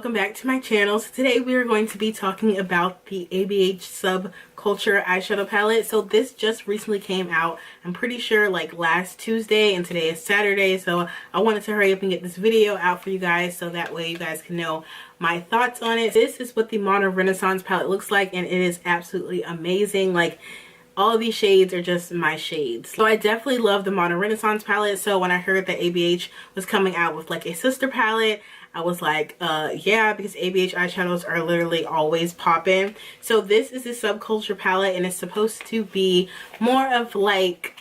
welcome back to my channel. So today we are going to be talking about the ABH Subculture eyeshadow palette. So this just recently came out, I'm pretty sure like last Tuesday, and today is Saturday, so I wanted to hurry up and get this video out for you guys so that way you guys can know my thoughts on it. This is what the Modern Renaissance palette looks like, and it is absolutely amazing. Like, all of these shades are just my shades. So I definitely love the Modern Renaissance palette. So when I heard that ABH was coming out with like a sister palette, I was like, yeah, because ABH eyeshadows are literally always popping. So this is the Subculture palette, and it's supposed to be more of like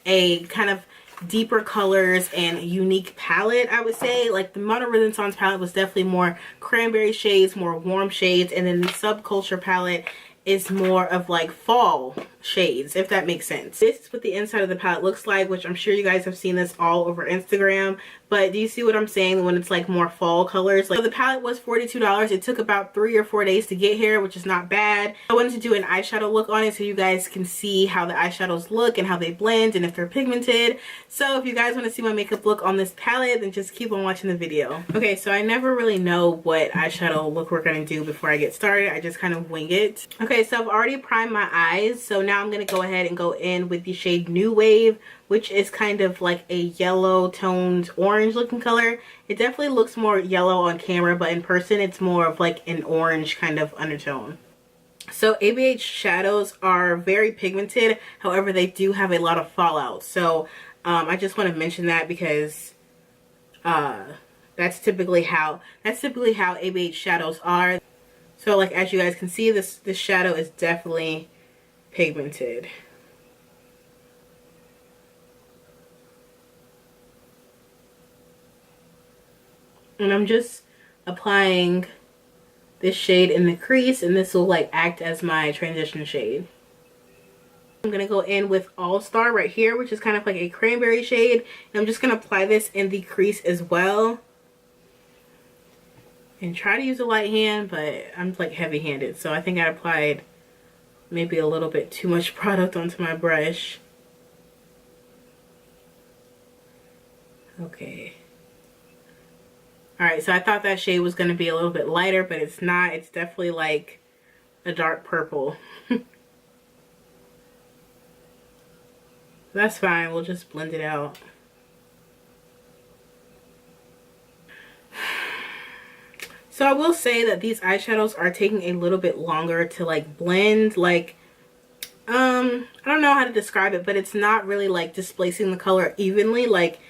a kind of deeper colors and unique palette, I would say. Like the Modern Renaissance palette was definitely more cranberry shades, more warm shades, and then the Subculture palette is more of like fall shades, if that makes sense. This is what the inside of the palette looks like, which I'm sure you guys have seen this all over Instagram, but do you see what I'm saying when it's like more fall colors? Like, so the palette was $42. It took about 3 or 4 days to get here, which is not bad. I wanted to do an eyeshadow look on it so you guys can see how the eyeshadows look and how they blend and if they're pigmented. So if you guys want to see my makeup look on this palette, then just keep on watching the video. Okay, so I never really know what eyeshadow look we're going to do before I get started. I just kind of wing it. Okay, so I've already primed my eyes, so now I'm going to go ahead and go in with the shade New Wave, which is kind of like a yellow toned orange looking color. It definitely looks more yellow on camera, but in person it's more of like an orange kind of undertone. So ABH shadows are very pigmented, however they do have a lot of fallout. So I just want to mention that because that's typically how ABH shadows are. So like, as you guys can see, this shadow is definitely pigmented. And I'm just applying this shade in the crease, and this will like act as my transition shade. I'm going to go in with All Star right here, which is kind of like a cranberry shade. And I'm just going to apply this in the crease as well. And try to use a light hand, but I'm like heavy handed, so I think I applied maybe a little bit too much product onto my brush. Okay. Alright, so I thought that shade was going to be a little bit lighter, but it's not. It's definitely like a dark purple. That's fine. We'll just blend it out. So I will say that these eyeshadows are taking a little bit longer to like blend. Like, I don't know how to describe it, but it's not really like displacing the color evenly. Like,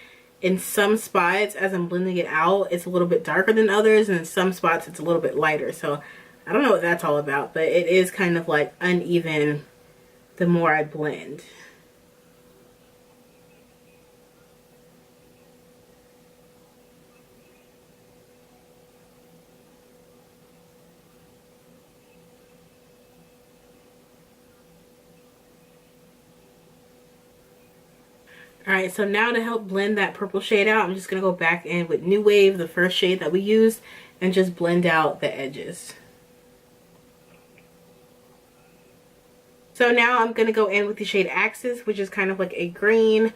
in some spots, as I'm blending it out, it's a little bit darker than others, and in some spots it's a little bit lighter. So I don't know what that's all about, but it is kind of like uneven the more I blend. Alright, so now to help blend that purple shade out, I'm just going to go back in with New Wave, the first shade that we used, and just blend out the edges. So now I'm going to go in with the shade Axis, which is kind of like a green,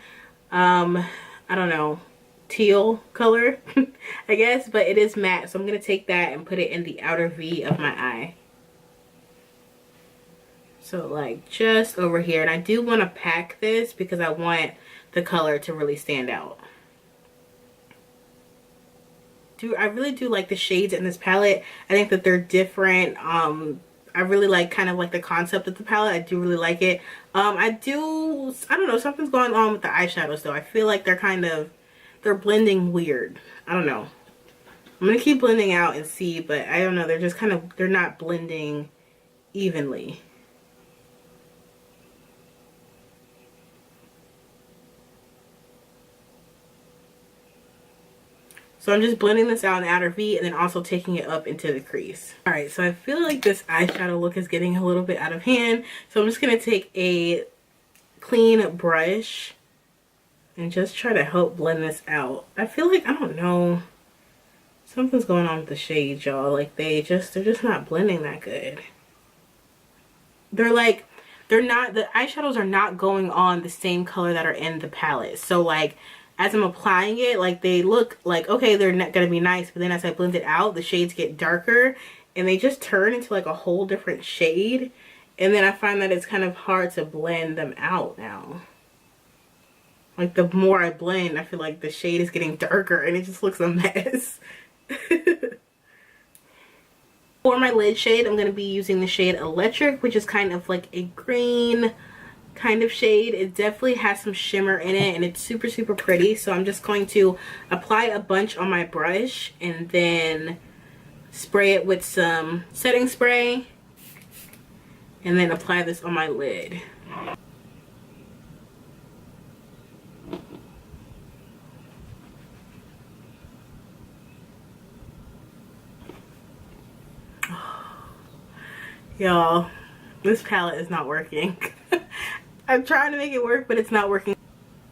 I don't know, teal color, I guess, but it is matte. So I'm going to take that and put it in the outer V of my eye. So like just over here. And I do want to pack this because I want the color to really stand out. I really do like the shades in this palette. I think that they're different. I really like kind of like the concept of the palette. I do really like it. I don't know, something's going on with the eyeshadows though. I feel like they're blending weird. I don't know. I'm gonna keep blending out and see, but I don't know, they're just kind of, they're not blending evenly. So I'm just blending this out in the outer V and then also taking it up into the crease. Alright, so I feel like this eyeshadow look is getting a little bit out of hand. So I'm just going to take a clean brush and just try to help blend this out. I feel like, I don't know, something's going on with the shades, y'all. Like they're just not blending that good. The eyeshadows are not going on the same color that are in the palette. So like, as I'm applying it, like they look like, okay, they're not gonna be nice, but then as I blend it out, the shades get darker and they just turn into like a whole different shade. And then I find that it's kind of hard to blend them out now. Like the more I blend, I feel like the shade is getting darker and it just looks a mess. For my lid shade, I'm going to be using the shade Electric, which is kind of like a green kind of shade. It definitely has some shimmer in it and it's super, super pretty. So I'm just going to apply a bunch on my brush and then spray it with some setting spray. And then apply this on my lid. Y'all, this palette is not working. I'm trying to make it work, but it's not working.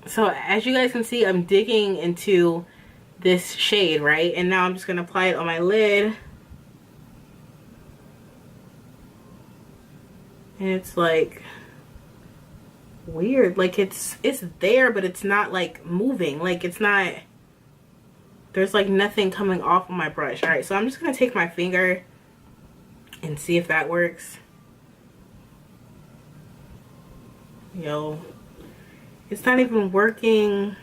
So as you guys can see, I'm digging into this shade, right? And now I'm just going to apply it on my lid. And it's like weird. Like it's there, but it's not like moving. Like it's not, there's like nothing coming off of my brush. All right, so I'm just going to take my finger and see if that works. Yo, it's not even working.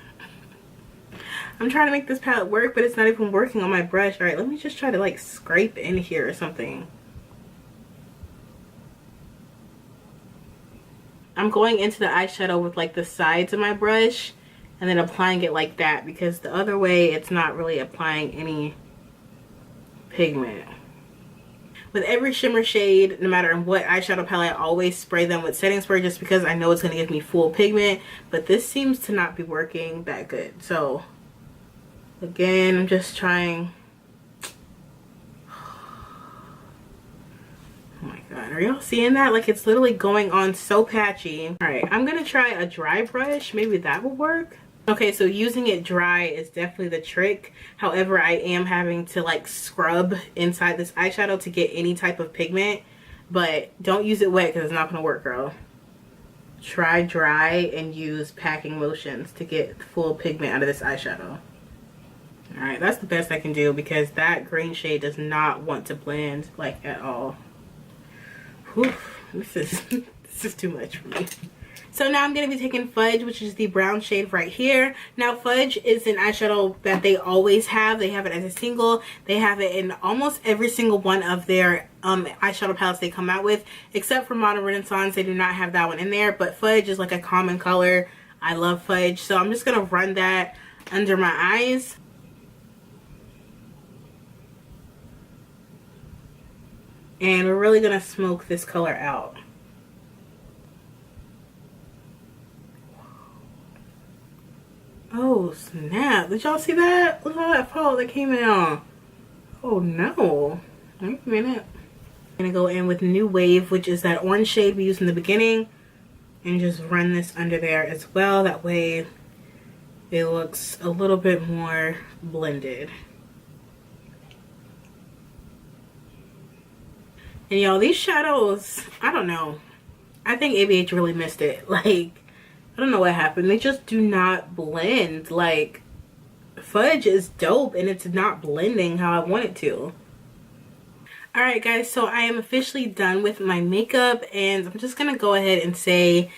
I'm trying to make this palette work, but it's not even working on my brush. All right, let me just try to like scrape in here or something. I'm going into the eyeshadow with like the sides of my brush and then applying it like that, because the other way it's not really applying any pigment. With every shimmer shade, no matter what eyeshadow palette, I always spray them with setting spray just because I know it's going to give me full pigment. But this seems to not be working that good. So, again, I'm just trying. Oh my god, are y'all seeing that? Like it's literally going on so patchy. Alright, I'm going to try a dry brush. Maybe that will work. Okay, so using it dry is definitely the trick. However, I am having to like scrub inside this eyeshadow to get any type of pigment. But don't use it wet because it's not going to work, girl. Try dry and use packing lotions to get full pigment out of this eyeshadow. Alright, that's the best I can do because that green shade does not want to blend like at all. Whew, this is too much for me. So now I'm going to be taking Fudge, which is the brown shade right here. Now Fudge is an eyeshadow that they always have. They have it as a single. They have it in almost every single one of their eyeshadow palettes they come out with. Except for Modern Renaissance, they do not have that one in there. But Fudge is like a common color. I love Fudge. So I'm just going to run that under my eyes. And we're really going to smoke this color out. Oh snap, did y'all see that? Look at all that fall that came out. Oh no. Wait a minute. I'm gonna go in with New Wave, which is that orange shade we used in the beginning, and just run this under there as well. That way it looks a little bit more blended. And y'all, these shadows, I don't know. I think ABH really missed it. Like, I don't know what happened. They just do not blend. Like, Fudge is dope and it's not blending how I want it to. Alright guys, so I am officially done with my makeup and I'm just going to go ahead and say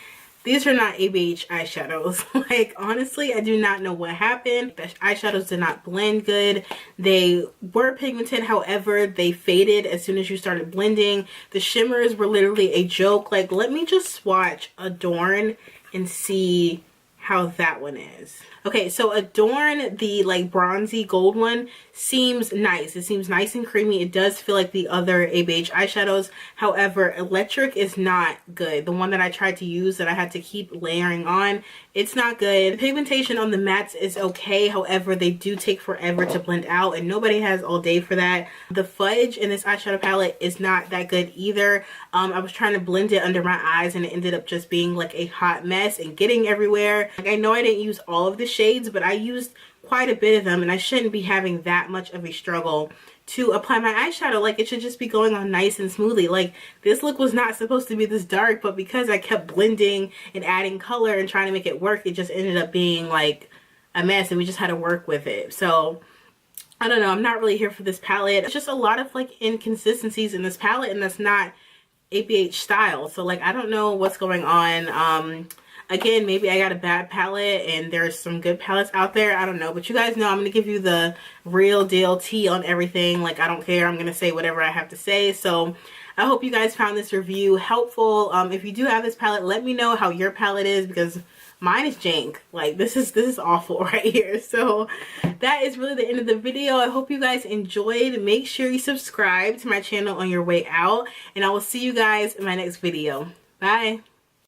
these are not ABH eyeshadows. Like, honestly, I do not know what happened. The eyeshadows did not blend good. They were pigmented, however, they faded as soon as you started blending. The shimmers were literally a joke. Like, let me just swatch Adorn and see how that one is. Okay, so Adorn, the like bronzy gold one, seems nice. It seems nice and creamy. It does feel like the other ABH eyeshadows. However, Electric is not good. The one that I tried to use that I had to keep layering on, it's not good. The pigmentation on the mattes is okay. However, they do take forever to blend out and nobody has all day for that. The Fudge in this eyeshadow palette is not that good either. I was trying to blend it under my eyes and it ended up just being like a hot mess and getting everywhere. Like, I know I didn't use all of the shades, but I used quite a bit of them and I shouldn't be having that much of a struggle to apply my eyeshadow. Like, it should just be going on nice and smoothly. Like, this look was not supposed to be this dark, but because I kept blending and adding color and trying to make it work, it just ended up being like a mess and we just had to work with it. So I don't know, I'm not really here for this palette. It's just a lot of like inconsistencies in this palette, and that's not ABH style. So like I don't know what's going on. Again, maybe I got a bad palette and there's some good palettes out there. I don't know, but you guys know I'm going to give you the real deal tea on everything. Like I don't care, I'm going to say whatever I have to say. So I hope you guys found this review helpful. If you do have this palette, let me know how your palette is, because mine is jank. Like this is awful right here. So that is really the end of the video. I hope you guys enjoyed. Make sure you subscribe to my channel on your way out, and I will see you guys in my next video. Bye.